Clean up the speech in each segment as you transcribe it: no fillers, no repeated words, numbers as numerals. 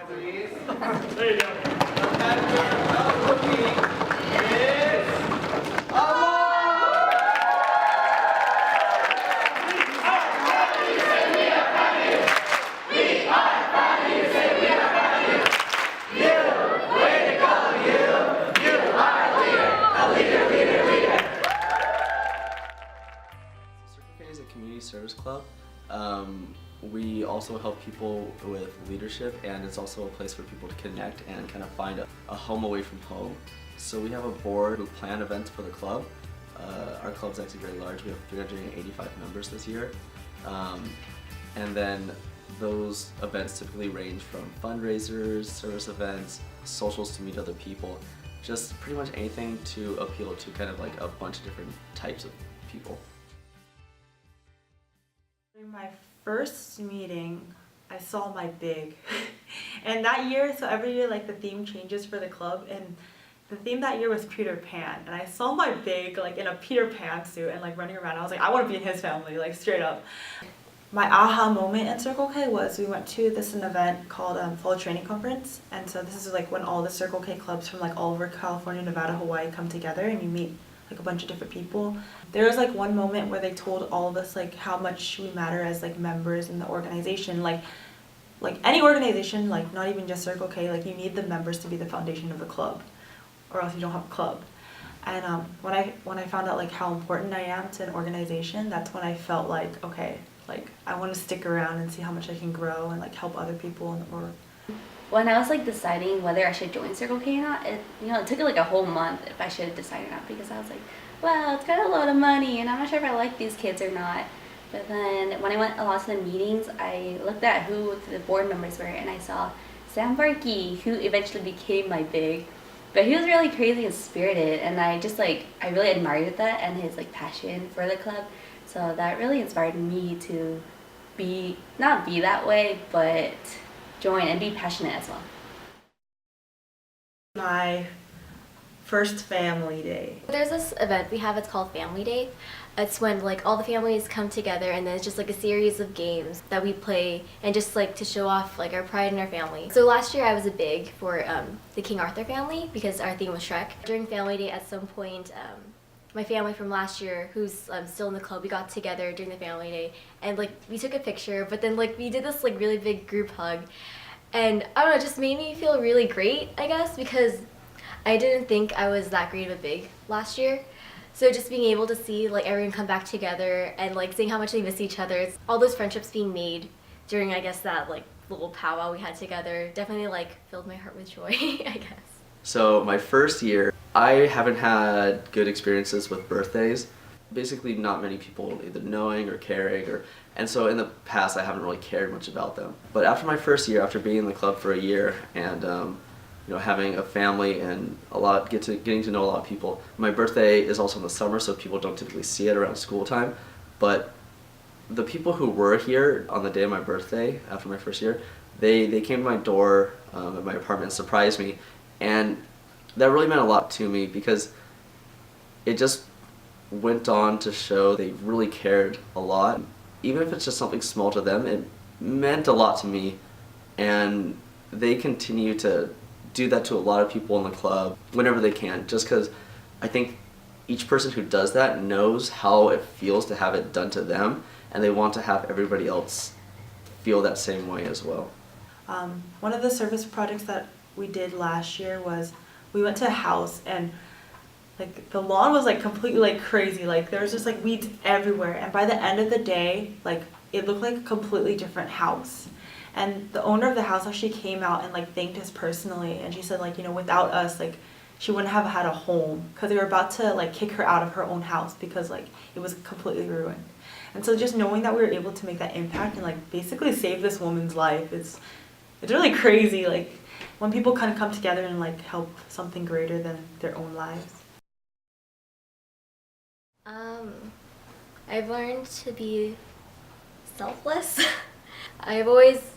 please. There you go. The member of the week is Amar! Circle K is a community service club. We also help people with leadership, and it's also a place for people to connect and kind of find a home away from home. So we have a board who plan events for the club. Our club's actually very large. We have 385 members this year. And then those events typically range from fundraisers, service events, socials to meet other people, just pretty much anything to appeal to kind of like a bunch of different types of people. During my first meeting, I saw my big. And that year, so every year like the theme changes for the club, and the theme that year was Peter Pan, and I saw my big like in a Peter Pan suit and like running around. I was like, I want to be in his family, like straight up. My aha moment in Circle K was we went to an event called Fall Training Conference, and so this is like when all the Circle K clubs from like all over California, Nevada, Hawaii come together and you meet like a bunch of different people. There was like one moment where they told all of us like how much we matter as like members in the organization, like any organization, like not even just Circle K, like you need the members to be the foundation of the club, or else you don't have a club. And when I found out like how important I am to an organization, that's when I felt like, okay, like I want to stick around and see how much I can grow and like help other people in the org. When I was like deciding whether I should join Circle K or not, it took like a whole month if I should decide or not, because I was like, well, it's got a lot of money and I'm not sure if I like these kids or not. But then when I went a lot to the meetings, I looked at who the board members were, and I saw Sam Barkey, who eventually became my big. But he was really crazy and spirited, and I really admired that and his like passion for the club. So that really inspired me to not be that way, but join and be passionate as well. My first family day. There's this event we have, it's called Family Day. It's when like all the families come together, and then it's just like a series of games that we play, and just like to show off like our pride in our family. So last year I was a big for the King Arthur family because our theme was Shrek. During Family Day at some point, my family from last year, who's still in the club, we got together during the Family Day, and like we took a picture, but then like we did this like really big group hug, and I don't know, it just made me feel really great, I guess, because I didn't think I was that great of a big last year. So just being able to see like everyone come back together and like seeing how much they miss each other, all those friendships being made during, I guess, that like little powwow we had together definitely like filled my heart with joy, I guess. So my first year, I haven't had good experiences with birthdays. Basically not many people either knowing or caring, and so in the past I haven't really cared much about them. But after my first year, after being in the club for a year and having a family and getting to know a lot of people. My birthday is also in the summer, so people don't typically see it around school time. But the people who were here on the day of my birthday, after my first year, they came to my door at my apartment and surprised me. And that really meant a lot to me because it just went on to show they really cared a lot. Even if it's just something small to them, it meant a lot to me. And they continue to do that to a lot of people in the club whenever they can, just because I think each person who does that knows how it feels to have it done to them, and they want to have everybody else feel that same way as well. One of the service projects that we did last year was we went to a house, and like the lawn was like completely like crazy, like there was just like weeds everywhere, and by the end of the day like it looked like a completely different house. And the owner of the house actually came out and like thanked us personally, and she said like, without us, like she wouldn't have had a home, because they were about to like kick her out of her own house because like it was completely ruined. And so just knowing that we were able to make that impact and like basically save this woman's life, it's really crazy, like when people kind of come together and like help something greater than their own lives. I've learned to be selfless. I've always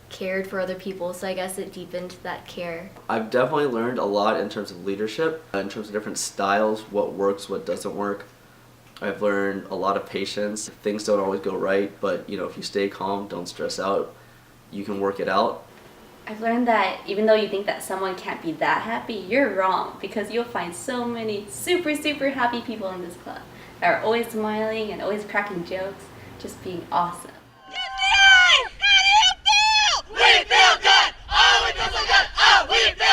cared for other people, so I guess it deepened that care. I've definitely learned a lot in terms of leadership, in terms of different styles, what works, what doesn't work. I've learned a lot of patience. Things don't always go right, but if you stay calm, don't stress out, you can work it out. I've learned that even though you think that someone can't be that happy, you're wrong, because you'll find so many super, super happy people in this club that are always smiling and always cracking jokes, just being awesome. We feel good! Oh, we feel so good! Oh, we feel